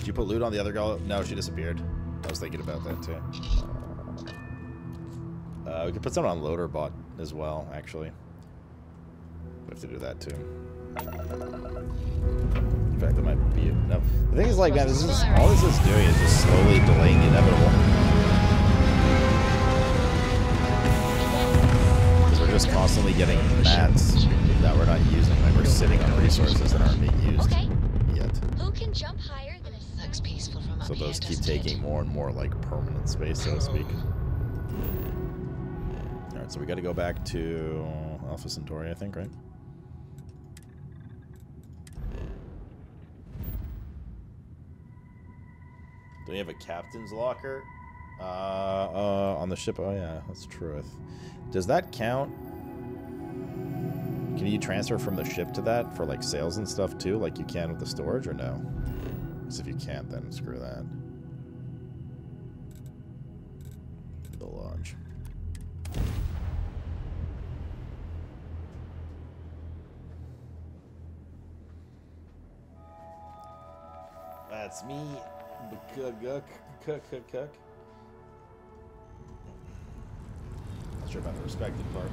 Did you put loot on the other girl? No, she disappeared. I was thinking about that too. We could put someone on loader bot as well, actually. We have to do that too. In fact, that might be it. No. The thing is, like, man, this is all this is doing is just slowly delaying the inevitable. Because we're just constantly getting mats that we're not using. Like, we're sitting on resources that aren't being used yet. Who can jump higher than a looks peaceful from So those keep taking more and more, like, permanent space, so to speak. Alright, so we gotta go back to Alpha Centauri, I think, right? Do we have a captain's locker? On the ship? Oh yeah, that's true. Does that count? Can you transfer from the ship to that for like sales and stuff too, like you can with the storage, or no? Because if you can't, then screw that. The lodge. That's me. Cook. Not sure about the respected part.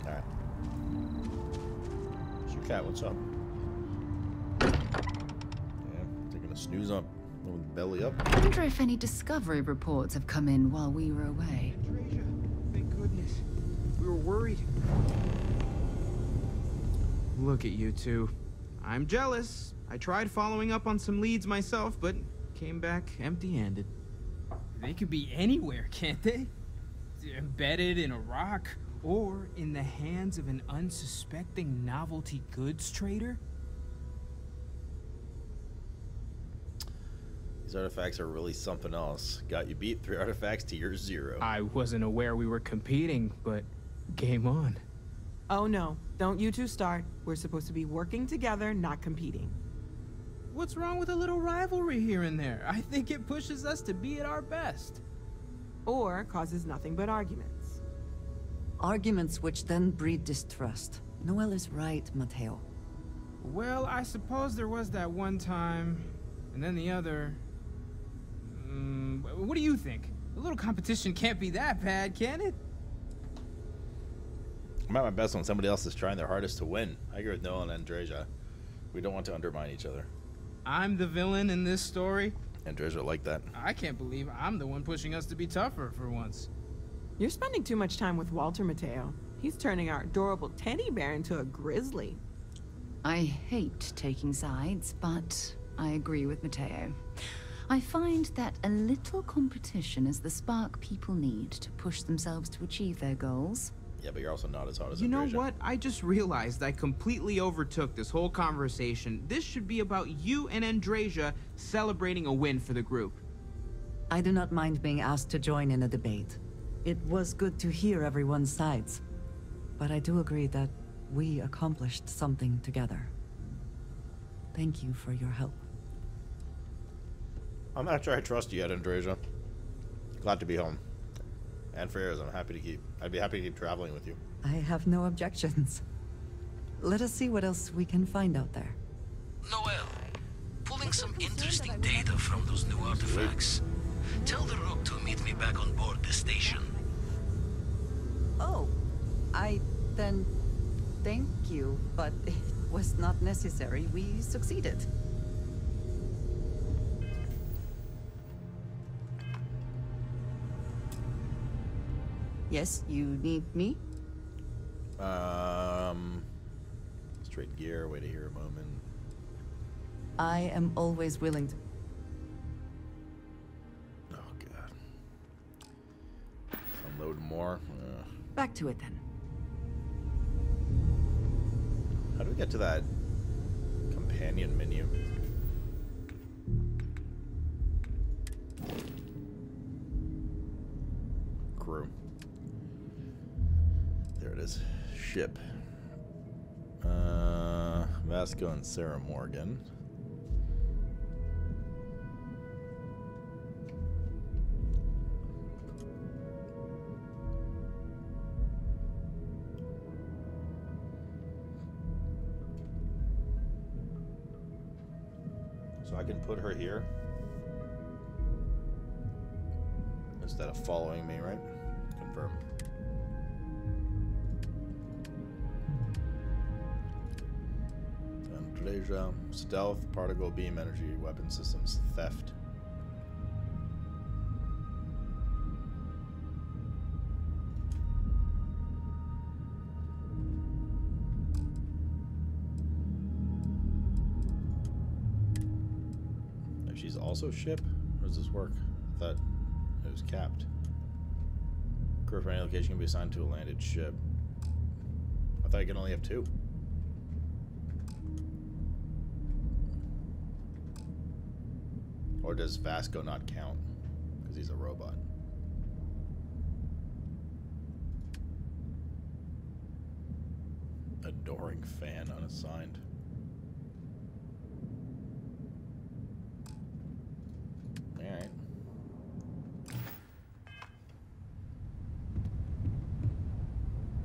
Alright. It's your cat, what's up? Yeah, taking a snooze up. Belly up. I wonder if any discovery reports have come in while we were away. Thank goodness. We were worried. Look at you two. I'm jealous. I tried following up on some leads myself, but came back empty-handed. They could be anywhere, can't they? Embedded in a rock, or in the hands of an unsuspecting novelty goods trader? These artifacts are really something else. Got you beat 3 artifacts to your 0. I wasn't aware we were competing, but game on. Oh no, don't you two start. We're supposed to be working together, not competing. What's wrong with a little rivalry here and there? I think it pushes us to be at our best. Or causes nothing but arguments. Arguments which then breed distrust. Noel is right, Mateo. Well, I suppose there was that one time, and then the other. What do you think? A little competition can't be that bad, can it? I'm at my best when somebody else is trying their hardest to win. I agree with Noah and Andreja. We don't want to undermine each other. I'm the villain in this story. Andreja like that. I can't believe I'm the one pushing us to be tougher for once. You're spending too much time with Walter, Mateo. He's turning our adorable teddy bear into a grizzly. I hate taking sides, but I agree with Mateo. I find that a little competition is the spark people need to push themselves to achieve their goals. Yeah, but you're also not as hot as You know Andreja. what? I just realized I completely overtook this whole conversation. This should be about you and Andreja celebrating a win for the group. I do not mind being asked to join in a debate. It was good to hear everyone's sides. But I do agree that we accomplished something together. Thank you for your help. I'm not sure I trust you yet, Andreja. Glad to be home. And for yours, I'd be happy to keep traveling with you. I have no objections. Let us see what else we can find out there. Noel, pulling some interesting data from those new artifacts. Tell the Rook to meet me back on board the station. Oh, then thank you, but it was not necessary. We succeeded. Yes, you need me? Straight gear, wait to hear a moment. I am always willing to... Oh, God. Unload more. Back to it, then. How do we get to that companion menu? Crew. There it is. Ship. Vasco and Sarah Morgan. So I can put her here instead of following me, right? Confirm. Andreja, stealth, particle beam energy, weapon systems, theft. She's also ship? How does this work? I thought it was capped. Crew from any location can be assigned to a landed ship. I thought you could only have 2. Or does Vasco not count? Because he's a robot. Adoring fan unassigned. Alright.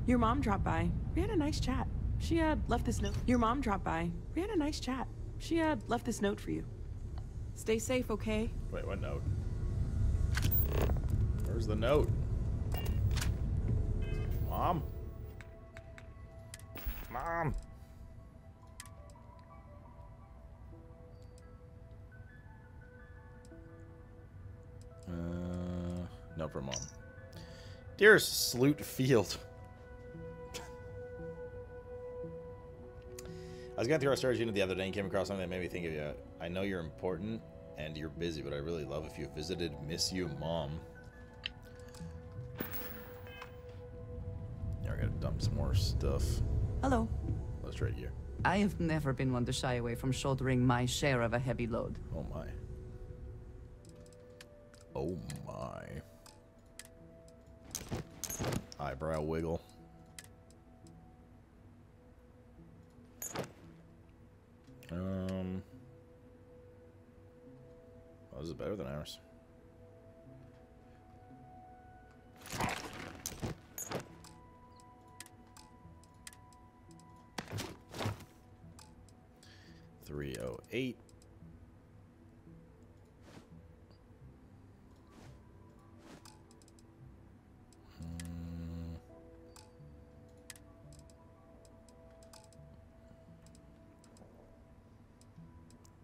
Your mom dropped by. We had a nice chat. She left this note. Your mom dropped by. We had a nice chat. She left this note for you. Stay safe, okay? Wait, what note? Where's the note? Mom? Mom! No, for Mom. Dear Sloot Field. I was going through our storage unit the other day and came across something that made me think of you. I know you're important and you're busy, but I really love if you visited. Miss you, Mom. Yeah, I gotta dump some more stuff. Hello. Let's trade you. I have never been one to shy away from shouldering my share of a heavy load. Oh my. Oh my. Eyebrow wiggle. Well, this is better than ours. $308.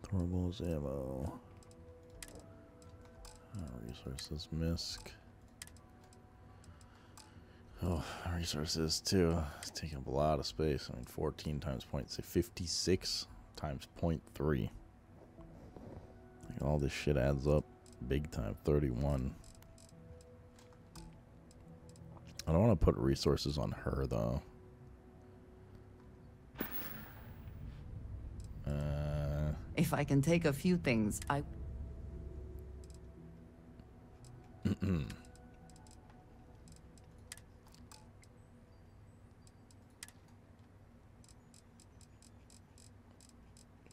Thorballs, ammo. Resources, misc. Oh, resources too. It's taking up a lot of space. I mean, 14 times point, say 56 times 0.3. Like all this shit adds up big time. 31. I don't want to put resources on her though. If I can take a few things, I...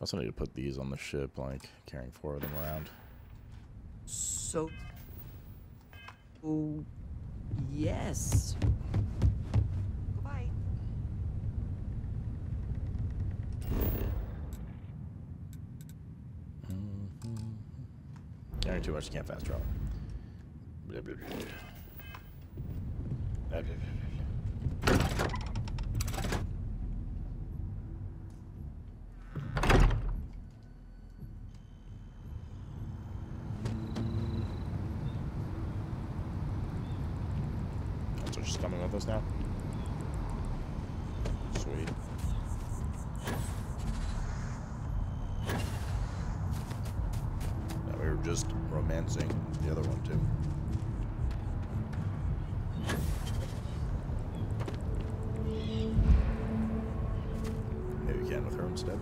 Also need to put these on the ship, like carrying 4 of them around. So... Oh... Yes. Goodbye. Carrying too much, you can't fast travel. Blah, blah, blah. Blah, blah, blah, So she's coming with us now? Sweet. Now we were just romancing the other one too. Maybe we can with her instead.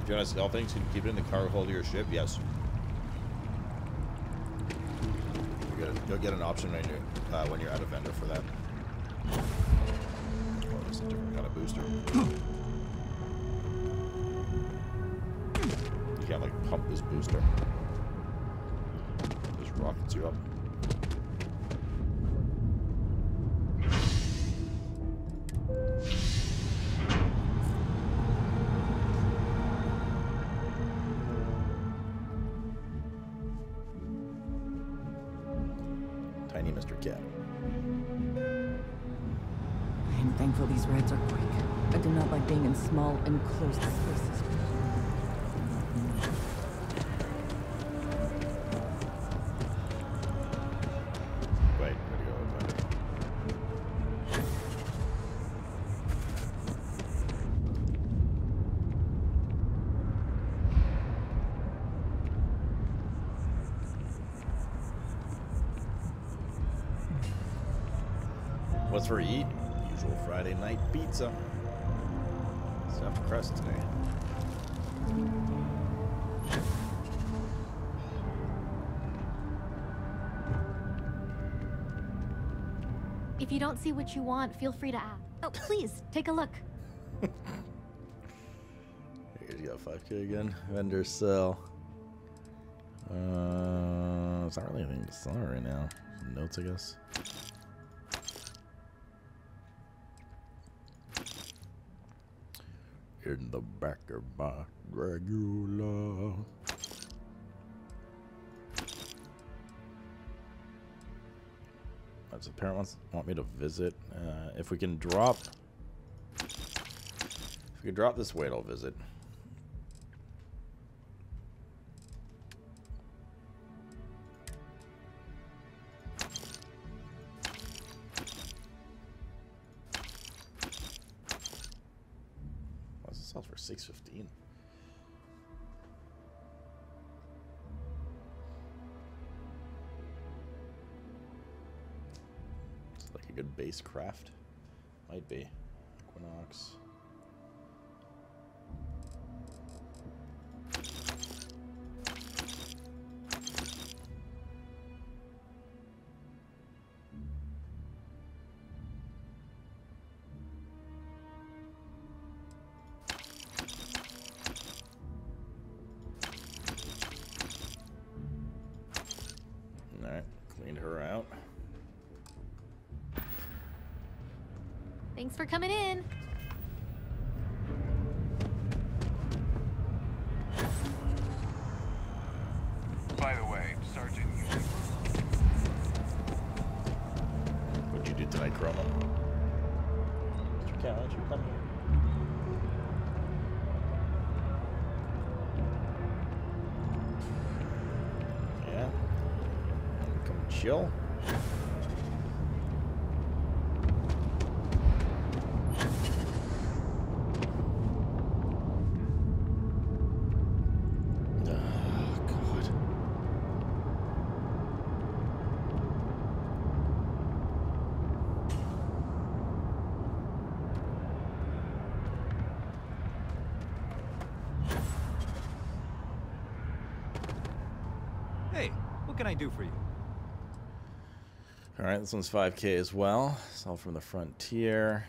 If you want to sell things, can you keep it in the cargo hold of your ship? Yes. You'll get an option when you're at a vendor for that. Oh, it's a different kind of booster. You can't like pump this booster. It just rockets you up. Yeah. I am thankful these rides are quick. I do not like being in small, enclosed spaces. Wait, where'd he go? What's for eat? Usual Friday night pizza. Stuffed crust today. If you don't see what you want, feel free to ask. Oh, please, take a look. Here's you got 5K again. Vendor sell. It's not really anything to sell right now. Some notes, I guess. In the back of my Dragula. That's the parent want me to visit. If we can drop, this weight, I'll visit. Sells for $6.15. It's like a good base craft. Might be. Equinox. Alright, cleaned her out. Thanks for coming in. By the way, Sergeant, What'd you do tonight, Chroma? Mr. Cal, why don't you come here? Yeah? Come chill. hey, what can I do for you? Alright, this one's 5K as well. It's all from the Frontier.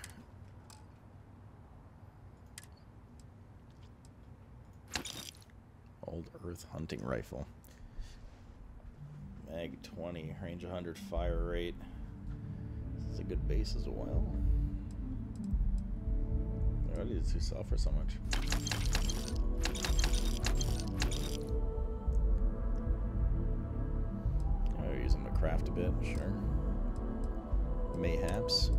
Old Earth hunting rifle. Mag 20, range 100, fire rate. This is a good base as well. Why did two sell for so much? I'll use them to craft a bit, sure. Mayhaps.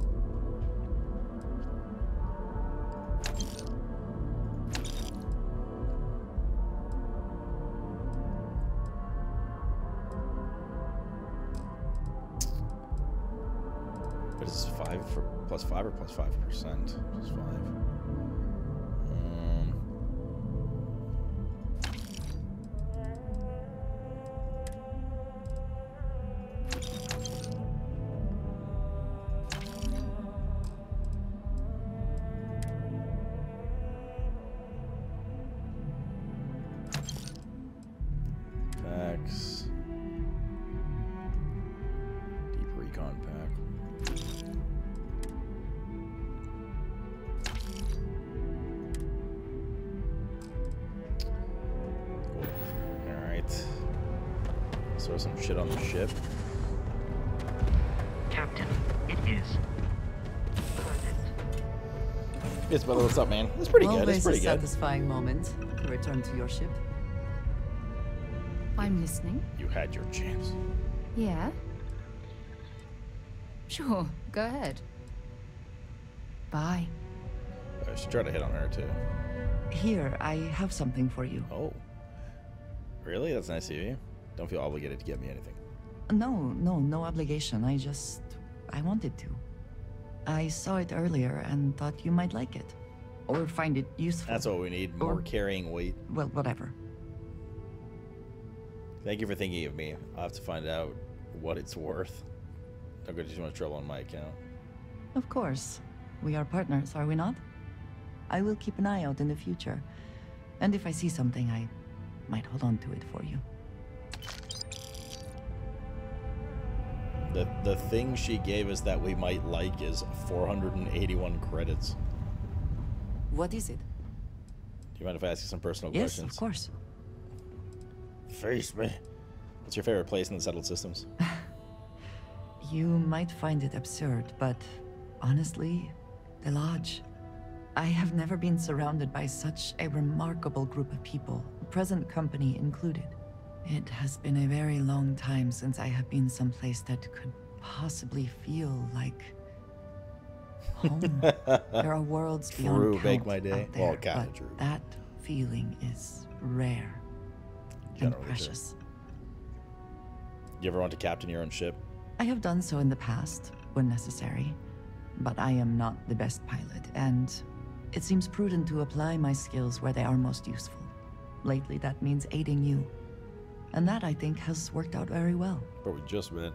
What is this, 5 for plus 5 or plus 5%? Plus 5. Packs. Deep recon pack. Alright. Throw some shit on the ship. Captain, it is. Yes, brother, what's up, man? It's pretty good. Always It's pretty a good. satisfying moment to return to your ship. I'm listening. You had your chance. Yeah? Sure, go ahead. Bye. I should try to hit on her too. Here, I have something for you. Oh. Really? That's nice of you. Don't feel obligated to get me anything. No obligation. I wanted to. I saw it earlier and thought you might like it. Or find it useful. That's what we need. More carrying weight. Well, whatever. Thank you for thinking of me. I'll have to find out what it's worth. Don't go to too much trouble on my account. Of course. We are partners, are we not? I will keep an eye out in the future. And if I see something, I might hold on to it for you. The thing she gave us that we might like is 481 credits. What is it? Do you mind if I ask you some personal questions? questions? Yes, of course. Face me. What's your favorite place in the settled systems? You might find it absurd, but honestly, the Lodge. I have never been surrounded by such a remarkable group of people, present company included. It has been a very long time since I have been someplace that could possibly feel like home. There are worlds beyond True, count make my day. out there, Well, kinda but true. that feeling is rare and Generally precious. You ever want to captain your own ship? I have done so in the past, when necessary, but I am not the best pilot, and it seems prudent to apply my skills where they are most useful. Lately, that means aiding you. And that, I think, has worked out very well. But we just met.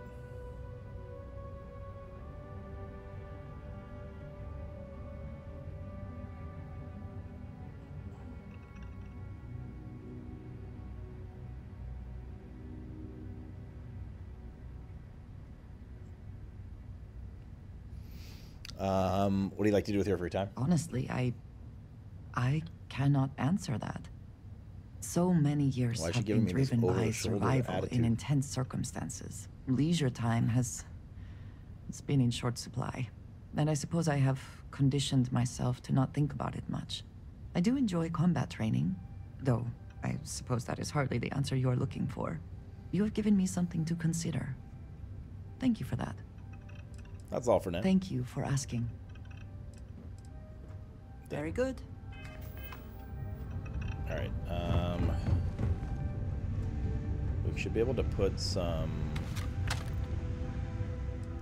What do you like to do with your free time? Honestly, I cannot answer that. So many years Why is she have giving been me this driven by over-the-shoulder survival in attitude? intense circumstances. Leisure time it's been in short supply. And I suppose I have conditioned myself to not think about it much. I do enjoy combat training, though I suppose that is hardly the answer you are looking for. You have given me something to consider. Thank you for that. That's all for now. Thank you for asking. Very good. All right. We should be able to put some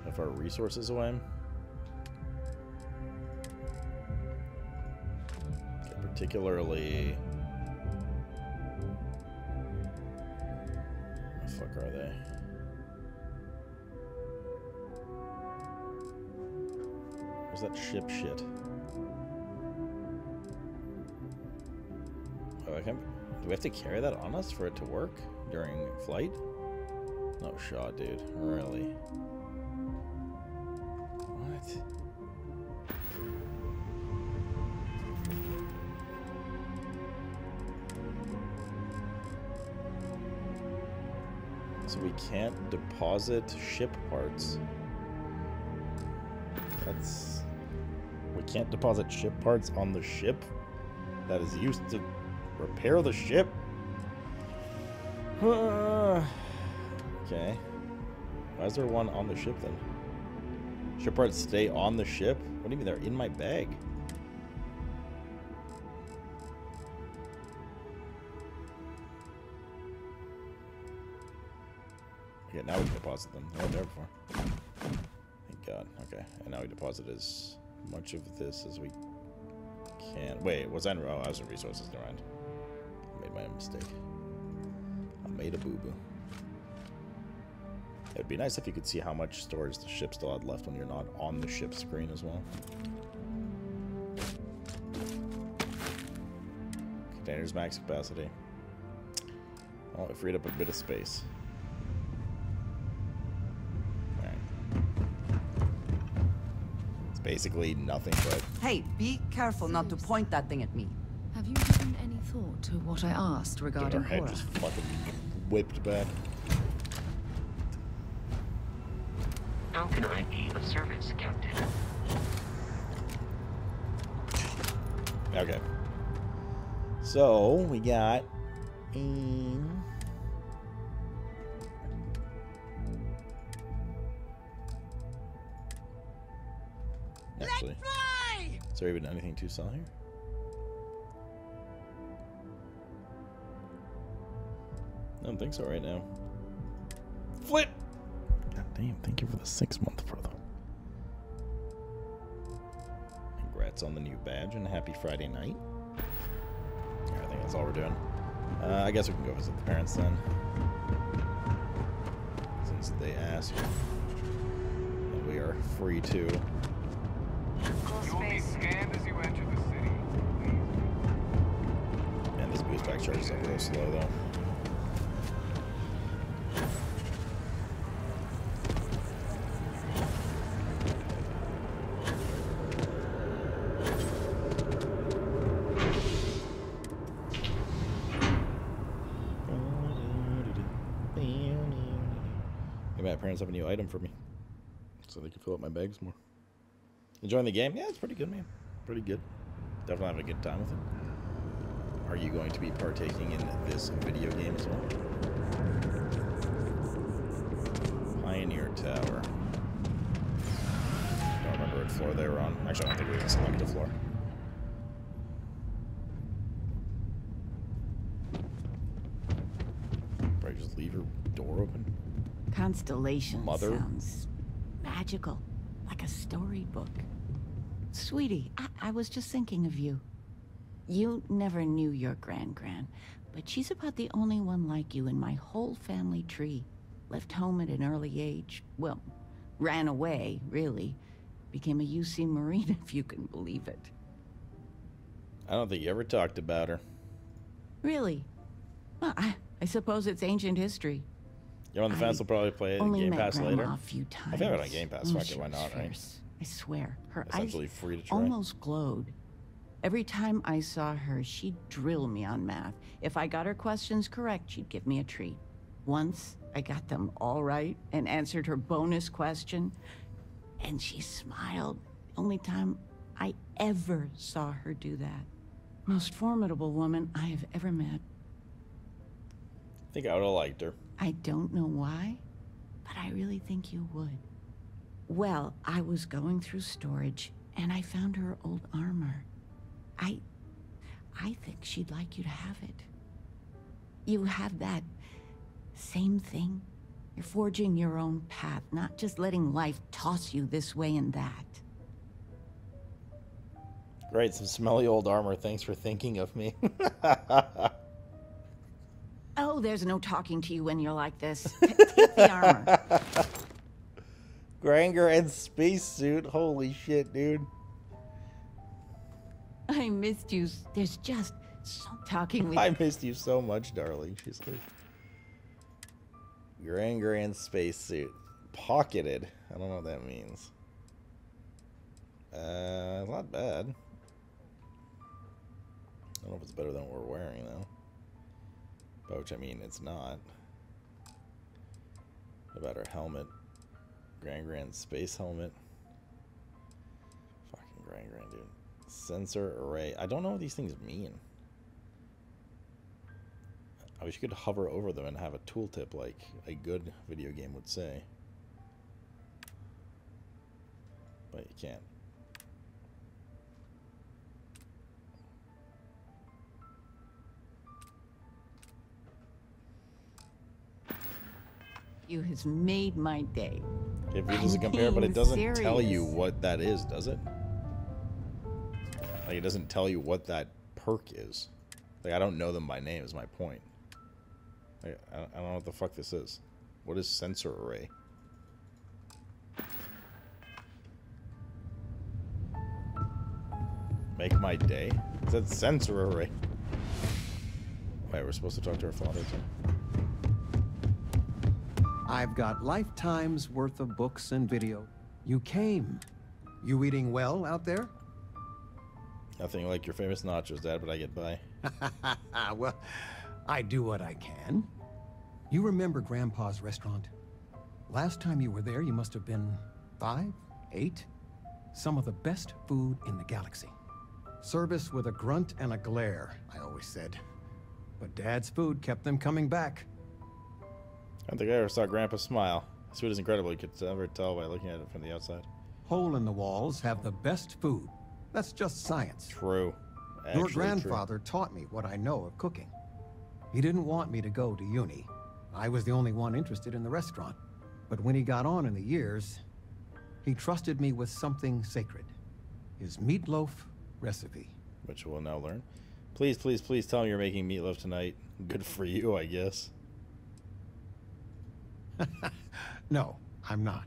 of our resources away. Okay, particularly. Where the fuck are they? Where's that ship shit? Oh, I can't. Do we have to carry that on us for it to work during flight? No shot, dude. Really? What? So we can't deposit ship parts. We can't deposit ship parts on the ship that is used to repair the ship. Okay. Why is there one on the ship then? Ship parts stay on the ship? What do you mean they're in my bag? Okay, now we can deposit them. They weren't there before. Thank God. Okay, and now we deposit as much of this as we can. Wait, was I in? Oh, I was in resources. Never mind. I made my own mistake. I made a boo-boo. It'd be nice if you could see how much storage the ship still had left when you're not on the ship screen as well. Containers max capacity. Oh, it freed up a bit of space. Basically nothing but... Hey, be careful not to point that thing at me. Have you given any thought to what I asked regarding her head Cora? just fucking whipped back. How can I be of service, Captain? Okay. So, we got... Is there even anything to sell here? I don't think so right now. Flip! God damn, thank you for the 6-month, brother. Congrats on the new badge and happy Friday night. I think that's all we're doing. I guess we can go visit the parents then. Since they asked. And we are free to. You'll be scanned as you enter the city. Man, this boost back charge is up real slow though. Maybe my parents have a new item for me, so they can fill up my bags more. Enjoying the game? Yeah, it's pretty good, man. Pretty good. Definitely having a good time with it. Are you going to be partaking in this video game as well? Pioneer Tower. Don't remember what floor they were on. Actually, I don't think we even selected a floor. Probably just leave your door open. Constellation Mother? sounds magical, like a storybook. Sweetie, I was just thinking of you. You never knew your gran-gran, but she's about the only one like you in my whole family tree. Left home at an early age. Well, ran away, really. Became a UC Marine, if you can believe it. I don't think you ever talked about her. Really? Well, I suppose it's ancient history. You're on the fence, we'll probably play it in Only Game met Pass Grandma later. a few times. I think it on Game Pass, fuck She it, why was not, right? fierce. I swear, her Essentially eyes free to try. almost glowed. Every time I saw her, she'd drill me on math. If I got her questions correct, she'd give me a treat. Once, I got them all right and answered her bonus question, and she smiled. The only time I ever saw her do that. Most formidable woman I have ever met. I think I would have liked her. I don't know why, but I really think you would. Well, I was going through storage, and I found her old armor. I think she'd like you to have it. You have that same thing. You're forging your own path, not just letting life toss you this way and that. Great, some smelly old armor. Thanks for thinking of me. Oh, there's no talking to you when you're like this. Take the armor. Granger and spacesuit. Holy shit, dude. I missed you. There's just so talking with I missed you so much, darling. She's like Granger and spacesuit. Pocketed. I don't know what that means. Not bad. I don't know if it's better than what we're wearing though. By which I mean it's not. What about our helmet? Gran space helmet. Fucking Gran, dude. Sensor array. I don't know what these things mean. I wish you could hover over them and have a tooltip like a good video game would say. But you can't. you has made my day. It doesn't compare, but it doesn't tell you what that is, does it? Like, it doesn't tell you what that perk is. Like, I don't know them by name is my point. Like, I don't know what the fuck this is. What is sensor array? Make my day? It said sensor array. Wait, we're supposed to talk to our father too? I've got lifetimes worth of books and video. You came. You eating well out there? Nothing like your famous nachos, Dad, but I get by. Well, I do what I can. You remember Grandpa's restaurant? Last time you were there, you must have been 5, 8. Some of the best food in the galaxy. Service with a grunt and a glare, I always said. But Dad's food kept them coming back. I don't think I ever saw Grandpa smile. This food is incredible. You could never tell by looking at it from the outside. Hole in the walls have the best food. That's just science. True. Your Actually grandfather taught me what I know of cooking. He didn't want me to go to uni. I was the only one interested in the restaurant. But when he got on in the years, he trusted me with something sacred. His meatloaf recipe. Which we'll now learn. Please, please, please tell me you're making meatloaf tonight. Good for you, I guess. No, I'm not.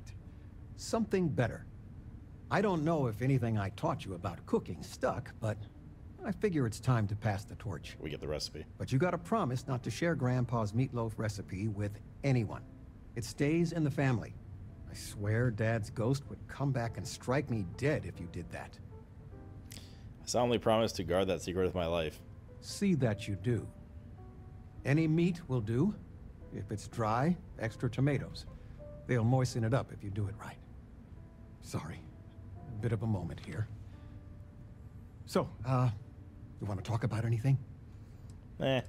Something better. I don't know if anything I taught you about cooking stuck, but I figure it's time to pass the torch. We get the recipe. But you gotta promise not to share Grandpa's meatloaf recipe with anyone. It stays in the family. I swear Dad's ghost would come back and strike me dead if you did that. I solemnly promise to guard that secret with my life. See that you do. Any meat will do. If it's dry, extra tomatoes. They'll moisten it up if you do it right. Sorry. A bit of a moment here. So, you want to talk about anything? Eh.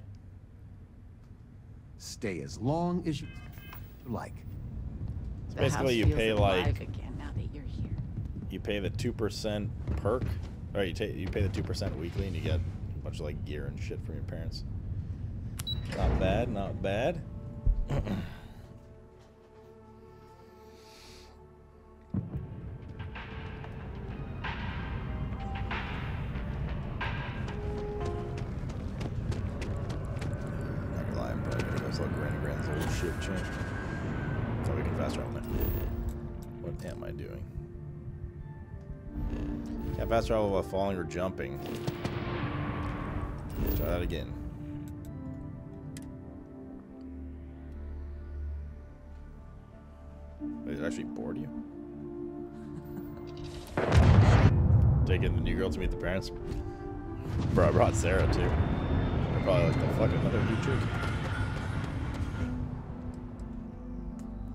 Stay as long as you like. So The basically, you house pay feels like alive again now that you're here. you pay the 2% perk, or you pay the 2% weekly, and you get a bunch of like gear and shit from your parents. Not bad, not bad. Shit change. So we can fast travel now. What am I doing? Can't fast travel while falling or jumping. Let's try that again. Wait, did it actually board you? Taking the new girl to meet the parents. Bro, I brought Sarah too. They're probably like the fuck another new chick.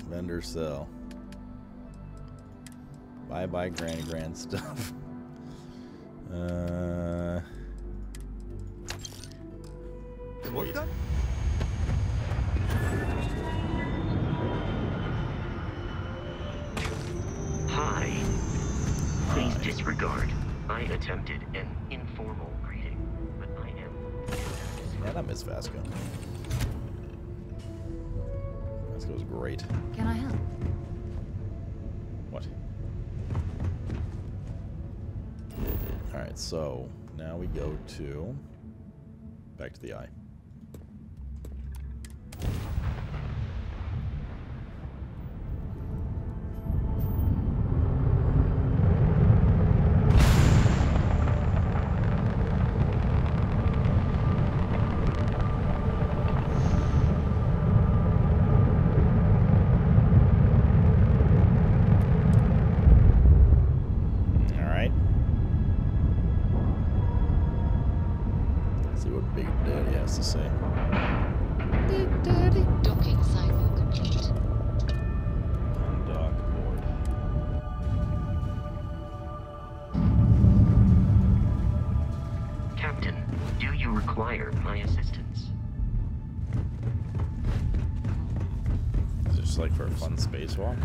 Vendor sell. Bye grand stuff. Work done? Hi. Please disregard. I attempted an informal greeting, but I am... Man, I miss Vasco. Vasco's great. Can I help? What? Alright, so now we go to... back to the eye. Like for a fun spacewalk?